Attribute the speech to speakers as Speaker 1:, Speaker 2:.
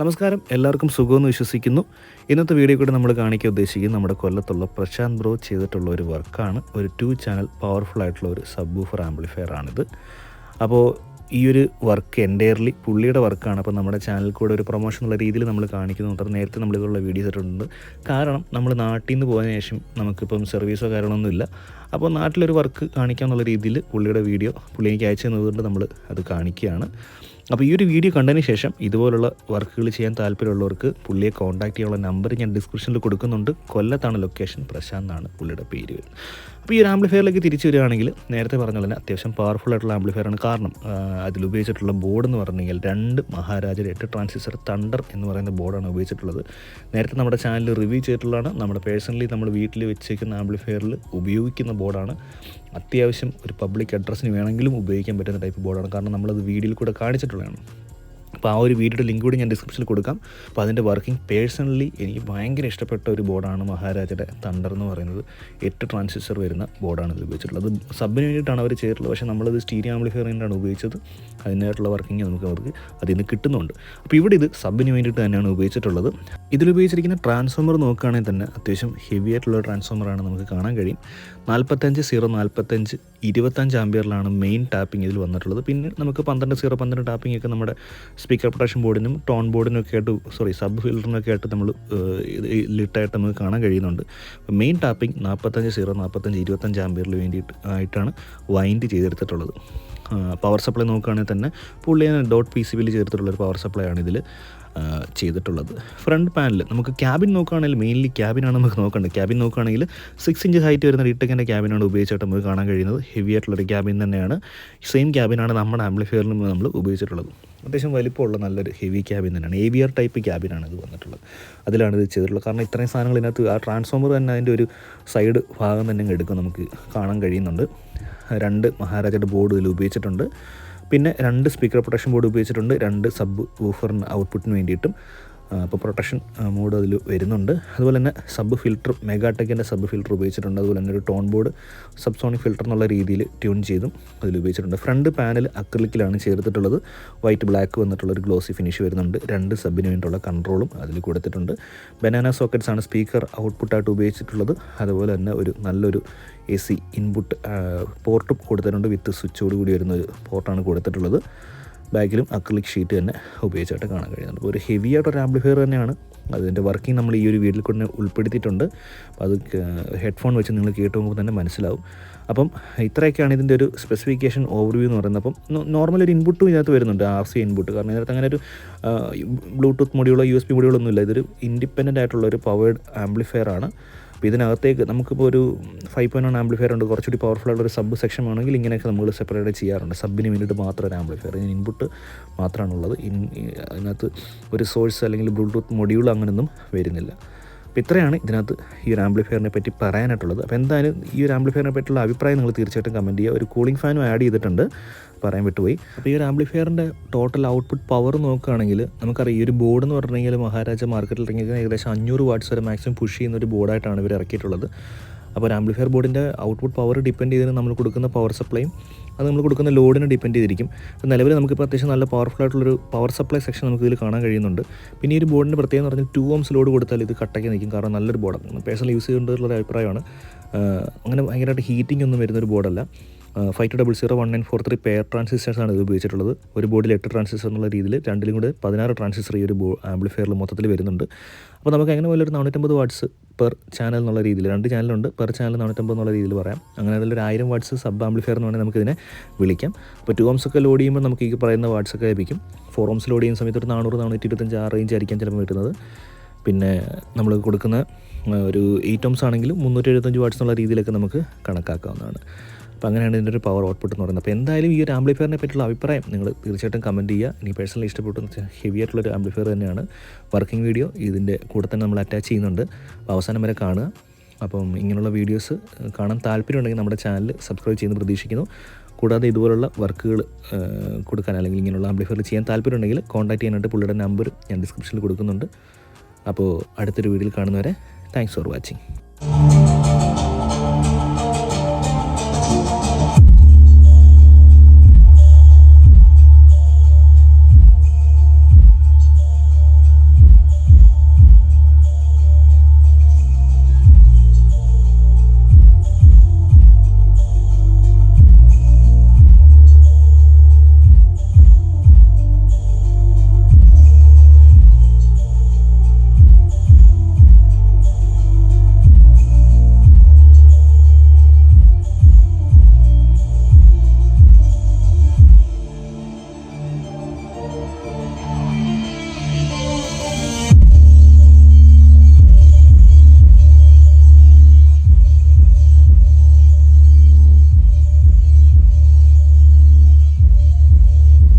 Speaker 1: നമസ്കാരം, എല്ലാവർക്കും സുഖമെന്ന് വിശ്വസിക്കുന്നു. ഇന്നത്തെ വീഡിയോ കൂടെ നമ്മൾ കാണിക്കാൻ ഉദ്ദേശിക്കുന്നത് നമ്മുടെ കൊല്ലത്തുള്ള പ്രശാന്ത് ബ്രോ ചെയ്തിട്ടുള്ള ഒരു വർക്കാണ്. ഒരു 2 ചാനൽ പവർഫുൾ ആയിട്ടുള്ള ഒരു സബ് വൂഫർ ആംപ്ലിഫയർ ആണിത്. അപ്പോൾ ഈ ഒരു വർക്ക് എൻറ്റയർലി പുള്ളിയുടെ വർക്കാണ്. അപ്പോൾ നമ്മുടെ ചാനൽ കൂടെ ഒരു പ്രൊമോഷൻ എന്നുള്ള രീതിയിൽ നമ്മൾ കാണിക്കുന്നുണ്ട്. നേരത്തെ നമ്മളിതുള്ള വീഡിയോസ് ഇട്ടിട്ടുണ്ട്. കാരണം നമ്മൾ നാട്ടിൽ നിന്ന് പോയതിനു ശേഷം നമുക്കിപ്പം സർവീസോ കാര്യങ്ങളൊന്നുമില്ല. അപ്പോൾ നാട്ടിലൊരു വർക്ക് കാണിക്കാമെന്നുള്ള രീതിയിൽ പുള്ളിയുടെ വീഡിയോ പുള്ളി എനിക്ക് അയച്ചു തന്നതുകൊണ്ട് നമ്മൾ അത് കാണിക്കുകയാണ്. അപ്പോൾ ഈ ഒരു വീഡിയോ കണ്ടതിന് ശേഷം ഇതുപോലുള്ള വർക്കുകൾ ചെയ്യാൻ താല്പര്യമുള്ളവർക്ക് പുള്ളിയെ കോൺടാക്ട് ചെയ്യാനുള്ള നമ്പർ ഞാൻ ഡിസ്ക്രിപ്ഷനിൽ കൊടുക്കുന്നുണ്ട്. കൊല്ലത്താണ് ലൊക്കേഷൻ, പ്രശാന്ത് എന്നാണ് പുള്ളിയുടെ പേര് വരുന്നത്. അപ്പോൾ ഈ ഒരു ആംപ്ലിഫയറിലേക്ക് തിരിച്ചു വരികയാണെങ്കിൽ നേരത്തെ പറഞ്ഞ പോലെ അത്യാവശ്യം പവർഫുൾ ആയിട്ടുള്ള ആംപ്ലിഫയറാണ്. കാരണം അതിലുപയോഗിച്ചിട്ടുള്ള ബോർഡ് എന്ന് പറഞ്ഞു കഴിഞ്ഞാൽ 2 മഹാരാജ 8 ട്രാൻസിസ്റ്റർ തണ്ടർ എന്ന് പറയുന്ന ബോർഡാണ് ഉപയോഗിച്ചിട്ടുള്ളത്. നേരത്തെ നമ്മുടെ ചാനലിൽ റിവ്യൂ ചെയ്തിട്ടുള്ളതാണ്. നമ്മുടെ പേഴ്സണലി നമ്മൾ വീട്ടിൽ വെച്ചേക്കുന്ന ആംപ്ലിഫയറിൽ ഉപയോഗിക്കുന്ന ബോർഡാണ്. അത്യാവശ്യം ഒരു പബ്ലിക് അഡ്രസ്സിന് വേണമെങ്കിലും ഉപയോഗിക്കാൻ പറ്റുന്ന ടൈപ്പ് ബോർഡാണ്. കാരണം നമ്മളത് വീഡിയോയിൽ കൂടെ കാണിച്ചിട്ടുള്ളതാണ്. അപ്പോൾ ആ ഒരു വീഡിയോയുടെ ലിങ്ക് കൂടി ഞാൻ ഡിസ്ക്രിപ്ഷനിൽ കൊടുക്കാം. അപ്പോൾ അതിൻ്റെ വർക്കിംഗ് പേഴ്സണലി എനിക്ക് ഭയങ്കര ഇഷ്ടപ്പെട്ട ഒരു ബോർഡാണ് മഹാരാജയുടെ തണ്ടർ എന്ന് പറയുന്നത്. 8 ട്രാൻസിസ്റ്റർ വരുന്ന ബോർഡാണ് ഇത് ഉപയോഗിച്ചിട്ടുള്ളത്. അത് സബിന് വേണ്ടിയിട്ടാണ് അവർ ചെയ്തിട്ടുള്ളത്. പക്ഷേ നമ്മളത് സ്റ്റീരിയോ ആംപ്ലിഫയറിനാണ് ഉപയോഗിച്ചത്. അതിനായിട്ടുള്ള വർക്കിംഗ് അവർക്ക് അതിൽ നിന്ന് കിട്ടുന്നുണ്ട്. അപ്പോൾ ഇവിടെ ഇത് സബിന് വേണ്ടിയിട്ട് തന്നെയാണ് ഉപയോഗിച്ചിട്ടുള്ളത്. ഇതിലുപയോഗിച്ചിരിക്കുന്ന ട്രാൻസ്ഫോമർ നോക്കുകയാണെങ്കിൽ തന്നെ അത്യാവശ്യം ഹെവി ആയിട്ടുള്ള ട്രാൻസ്ഫോമറാണ് നമുക്ക് കാണാൻ കഴിയും. 45 25 ആംപിയറിലാണ് മെയിൻ ടാപ്പിംഗ് ഇതിൽ വന്നിട്ടുള്ളത്. പിന്നെ നമുക്ക് 12 ടാപ്പിംഗ് ഒക്കെ നമ്മുടെ സ്പീക്കർ പ്രൊട്ടക്ഷൻ ബോർഡിനും ടോൺ ബോർഡിനൊക്കെ ആയിട്ട് സബ് ഫിൽറ്ററിനൊക്കെ ആയിട്ട് നമ്മൾ ലിട്ടായിട്ട് നമുക്ക് കാണാൻ കഴിയുന്നുണ്ട്. മെയിൻ ടാപ്പിംഗ് 45 25 ആംപിയറിൽ വേണ്ടിയിട്ട് ആയിട്ടാണ് വൈൻഡ് ചെയ്തെടുത്തിട്ടുള്ളത്. പവർ സപ്ലൈ നോക്കുകയാണെങ്കിൽ തന്നെ പുള്ളി ഡോട്ട് PCBയിൽ ചേർത്തിട്ടുള്ളൊരു പവർ സപ്ലൈ ആണ് ഇതിൽ ചെയ്തിട്ടുള്ളത്. ഫ്രണ്ട് പാനൽ നമുക്ക് ക്യാബിൻ നോക്കുകയാണെങ്കിൽ മെയിൻലി ക്യാബിനാണ് നമുക്ക് നോക്കേണ്ടത്. ക്യാബിൻ നോക്കുകയാണെങ്കിൽ 6 ഇഞ്ച് ഹൈറ്റ് വരുന്ന റീടെക്കിൻ്റെ ക്യാബിനാണ് ഉപയോഗിച്ചിട്ട് നമുക്ക് കാണാൻ കഴിയുന്നത്. ഹെവി ആയിട്ടുള്ളൊരു ക്യാബിൻ തന്നെയാണ്. സെയിം ക്യാബിനാണ് നമ്മുടെ ആംപ്ലിഫയറിലും നമ്മൾ ഉപയോഗിച്ചിട്ടുള്ളത്. അത്യാവശ്യം വലിപ്പമുള്ള നല്ലൊരു ഹെവി ക്യാബിൻ തന്നെയാണ്. AVR ടൈപ്പ് ക്യാബിനാണ് ഇത് വന്നിട്ടുള്ളത്. അതിലാണ് ഇത് ചെയ്തിട്ടുള്ളത്. കാരണം ഇത്രയും സാധനങ്ങൾ ഇതിനകത്ത് ആ ട്രാൻസ്ഫോമർ തന്നെ അതിൻ്റെ ഒരു സൈഡ് ഭാഗം തന്നെ എടുക്കും നമുക്ക് കാണാൻ കഴിയുന്നുണ്ട്. 2 മഹാരാജയുടെ ബോർഡ് ഇതിൽ ഉപയോഗിച്ചിട്ടുണ്ട്. പിന്നെ 2 സ്പീക്കർ പ്രൊട്ടക്ഷൻ ബോർഡ് ഉപയോഗിച്ചിട്ടുണ്ട്. 2 സബ് വൂഫറിന് ഔട്ട്പുട്ടിന് വേണ്ടിയിട്ടും അപ്പോൾ പ്രൊട്ടക്ഷൻ മോഡ് അതിൽ വരുന്നുണ്ട്. അതുപോലെ തന്നെ സബ് ഫിൽറ്റർ മെഗാടെക്കിൻ്റെ സബ് ഫിൽറ്റർ ഉപയോഗിച്ചിട്ടുണ്ട്. അതുപോലെ തന്നെ ഒരു ടോൺ ബോർഡ് സബ്സോണിക് ഫിൽറ്റർ എന്നുള്ള രീതിയിൽ ട്യൂൺ ചെയ്തും അതിൽ ഉപയോഗിച്ചിട്ടുണ്ട്. ഫ്രണ്ട് പാനൽ അക്രിലിക്കിലാണ് ചേർത്തിട്ടുള്ളത്. വൈറ്റ് ബ്ലാക്ക് വന്നിട്ടുള്ളൊരു ഗ്ലോസി ഫിനിഷ് വരുന്നുണ്ട്. 2 സബിന് വേണ്ടിയിട്ടുള്ള കൺട്രോളും അതിൽ കൊടുത്തിട്ടുണ്ട്. ബനാന സോക്കറ്റ്സ് ആണ് സ്പീക്കർ ഔട്ട്പുട്ടായിട്ട് ഉപയോഗിച്ചിട്ടുള്ളത്. അതുപോലെ തന്നെ ഒരു നല്ലൊരു AC ഇൻപുട്ട് പോർട്ടും കൊടുത്തിട്ടുണ്ട്. വിത്ത് സ്വിച്ചോട് കൂടി വരുന്ന ഒരു പോർട്ടാണ് കൊടുത്തിട്ടുള്ളത്. ബാക്കിലും അക്രിലിക് ഷീറ്റ് തന്നെ ഉപയോഗിച്ചായിട്ട് കാണാൻ കഴിയുന്നുണ്ട്. അപ്പോൾ ഒരു ഹെവി ആയിട്ടൊരു ആംപ്ലിഫയർ തന്നെയാണ്. അതിൻ്റെ വർക്കിംഗ് നമ്മൾ ഈ ഒരു വീഡിയോയിൽ കൂടെ ഉൾപ്പെടുത്തിയിട്ടുണ്ട്. അപ്പോൾ അത് ഹെഡ്ഫോൺ വെച്ച് നിങ്ങൾ കേട്ട് നോക്കുമ്പോൾ തന്നെ മനസ്സിലാവും. അപ്പം ഇത്രയൊക്കെയാണ് ഇതിൻ്റെ ഒരു സ്പെസിഫിക്കേഷൻ ഓവർവ്യൂ എന്ന് പറയുന്നത്. അപ്പം നോർമൽ ഒരു ഇൻപുട്ടും ഇതിനകത്ത് വരുന്നുണ്ട്, RC ഇൻപുട്ട്. കാരണം ഇതിനകത്ത് അങ്ങനെ ഒരു ബ്ലൂടൂത്ത് മൊഡ്യൂളോ USB മൊഡ്യൂളൊന്നുമില്ല. ഇതൊരു ഇൻഡിപെൻഡൻ്റ് ആയിട്ടുള്ള ഒരു പവേർഡ് ആംപ്ലിഫയർ ആണ്. അപ്പോൾ ഇതിനകത്തേക്ക് നമുക്കിപ്പോൾ ഒരു 5.1 ആംപ്ലിഫയർ ഉണ്ട്. കുറച്ചുകൂടി പവർഫുൾ ആയിട്ടുള്ള ഒരു സബ് സെക്ഷൻ ആണെങ്കിൽ ഇങ്ങനെയൊക്കെ നമ്മൾ സെപ്പറേറ്റ് ചെയ്യാറുണ്ട്. സബിന് വേണ്ടിയിട്ട് മാത്രം ഒരു ആംപ്ലിഫയർ, ഇതിന് ഇൻപുട്ട് മാത്രമാണുള്ളത്. അതിനകത്ത് ഒരു സോഴ്സ് അല്ലെങ്കിൽ ബ്ലൂടൂത്ത് മൊഡ്യൂൾ അങ്ങനെയൊന്നും വരുന്നില്ല. അപ്പോൾ ഇത്രയാണ് ഇതിനകത്ത് ഈ ഒരു ആംപ്ലിഫയറിനെ പറ്റി പറയാനായിട്ടുള്ളത്. അപ്പോൾ എന്തായാലും ഈ ഒരു ആംപ്ലിഫയറിനെ പറ്റിയുള്ള അഭിപ്രായം നിങ്ങൾ തീർച്ചയായിട്ടും കമൻറ്റ് ചെയ്യുക. ഒരു കൂളിംഗ് ഫാനും ആഡ് ചെയ്തിട്ടുണ്ട്, പറയാൻ വിട്ടുപോയി. അപ്പോൾ ഈ ഒരു ആംപ്ലിഫയറിൻ്റെ ടോട്ടൽ ഔട്ട്പുട്ട് പവർ നോക്കുകയാണെങ്കിൽ നമുക്കറിയാം ഈ ഒരു ബോർഡ് എന്ന് പറഞ്ഞു കഴിഞ്ഞാൽ മഹാരാജ മാർക്കറ്റിൽ ഇറങ്ങിയിരിക്കുന്ന ഏകദേശം 500 വാട്ട്സ് വരെ മാക്സിമം പുഷ് ചെയ്യുന്ന ഒരു ബോർഡായിട്ടാണ് ഇവർ ഇറക്കിയിട്ടുള്ളത്. അപ്പോൾ ഒരു ആംപ്ലിഫയർ ബോർഡിൻ്റെ ഔട്ട്പുട്ട് പവർ ഡിപ്പെൻഡ് ചെയ്തതിന് നമ്മൾ കൊടുക്കുന്ന പവർ സപ്ലൈയും അത് നമ്മൾ കൊടുക്കുന്ന ലോഡിനെ ഡിപ്പെൻഡ് ചെയ്തിരിക്കും. അപ്പോൾ നിലവിൽ നമുക്കിപ്പോൾ അത്യാവശ്യം നല്ല പവർഫുൾ ആയിട്ടുള്ളൊരു പവർ സപ്ലൈ സെക്ഷൻ നമുക്ക് ഇതിൽ കാണാൻ കഴിയുന്നുണ്ട്. പിന്നെ ഈ ഒരു ബോർഡിൻ്റെ പ്രത്യേകം എന്ന് പറഞ്ഞാൽ 2 ohms ലോഡ് കൊടുത്താൽ ഇത് കട്ടയ്ക്ക് നിൽക്കും. കാരണം നല്ലൊരു ബോർഡാണ്. പേഴ്സണൽ യൂസ് ചെയ്തുകൊണ്ടുള്ള അഭിപ്രായമാണ്. അങ്ങനെ ഭയങ്കരമായിട്ട് ഹീറ്റിംഗ് ഒന്നും വരുന്നൊരു ബോർഡല്ല. 52001943 പെയർ ട്രാൻസിസ്റ്റേഴ്സാണ് ഇത് ഉപയോഗിച്ചിട്ടുള്ളത്. ഒരു ബോർഡിൽ 8 ട്രാൻസിസ്റ്റർ എന്നുള്ള രീതിയിൽ 2ലും കൂടെ 16 ട്രാൻസിസ്റ്റർ ഈ ഒരു ആംപ്ലിഫയറിൽ മൊത്തത്തിൽ വരുന്നുണ്ട്. അപ്പോൾ നമുക്ക് എങ്ങനെ പോലെ ഒരു 450 വാട്ട്സ് പെർ ചാനൽ എന്നുള്ള രീതിയിൽ 2 ചാനലുണ്ട്, പെർ ചാനൽ 450 എന്നുള്ള രീതിയിൽ പറയാം. അങ്ങനെ അതിലൊരു 1000 വാട്ട്സ് സബ് ആംപ്ലിഫയർ എന്ന് വേണമെങ്കിൽ നമുക്കിതിനെ വിളിക്കാം. അപ്പോൾ 2 ohms ഒക്കെ ലോഡ് ചെയ്യുമ്പോൾ നമുക്ക് ഈ പറയുന്ന വാട്ട്സ് ഒക്കെ ലഭിക്കും. 4 ohms ലോഡ് ചെയ്യുന്ന സമയത്ത് ഒരു 400 425 ആ റേഞ്ച് ആയിരിക്കാം ചിലപ്പോൾ കിട്ടുന്നത്. പിന്നെ നമ്മൾ കൊടുക്കുന്ന ഒരു 8 ohms ആണെങ്കിലും 375 വാട്ട്സ് എന്നുള്ള രീതിയിലൊക്കെ നമുക്ക് കണക്കാക്കാവുന്നതാണ്. അപ്പോൾ അങ്ങനെയാണ് ഇതിൻ്റെ ഒരു പവർ ഔട്ട്പുട്ട് എന്ന് പറയുന്നത്. അപ്പോൾ എന്തായാലും ഈ ഒരു ആംപ്ലിഫയറിനെ പറ്റിയുള്ള അഭിപ്രായം നിങ്ങൾ തീർച്ചയായിട്ടും കമൻറ്റ് ചെയ്യുക. എനിക്ക് പേഴ്സണലി ഇഷ്ടപ്പെട്ടു. ഹെവി ആയിട്ടുള്ളൊരു ആംപ്ലിഫയർ തന്നെയാണ്. വർക്കിംഗ് വീഡിയോ ഇതിൻ്റെ കൂടെ തന്നെ നമ്മൾ അറ്റാച്ച് ചെയ്യുന്നുണ്ട്. അപ്പോൾ അവസാനം വരെ കാണുക. അപ്പം ഇങ്ങനെയുള്ള വീഡിയോസ് കാണാൻ താല്പര്യമുണ്ടെങ്കിൽ നമ്മുടെ ചാനൽ സബ്സ്ക്രൈബ് ചെയ്യുന്നത് പ്രതീക്ഷിക്കുന്നു. കൂടാതെ ഇതുപോലുള്ള വർക്കുകൾ കൊടുക്കാൻ അല്ലെങ്കിൽ ഇങ്ങനെയുള്ള ആംപ്ലിഫയർ ചെയ്യാൻ താല്പര്യമുണ്ടെങ്കിൽ കോൺടാക്ട് ചെയ്യാനായിട്ട് പുള്ളിയുടെ നമ്പർ ഞാൻ ഡിസ്ക്രിപ്ഷനിൽ കൊടുക്കുന്നുണ്ട്. അപ്പോൾ അടുത്തൊരു വീഡിയോയിൽ കാണുന്നവരെ താങ്ക്സ് ഫോർ വാച്ചിങ്.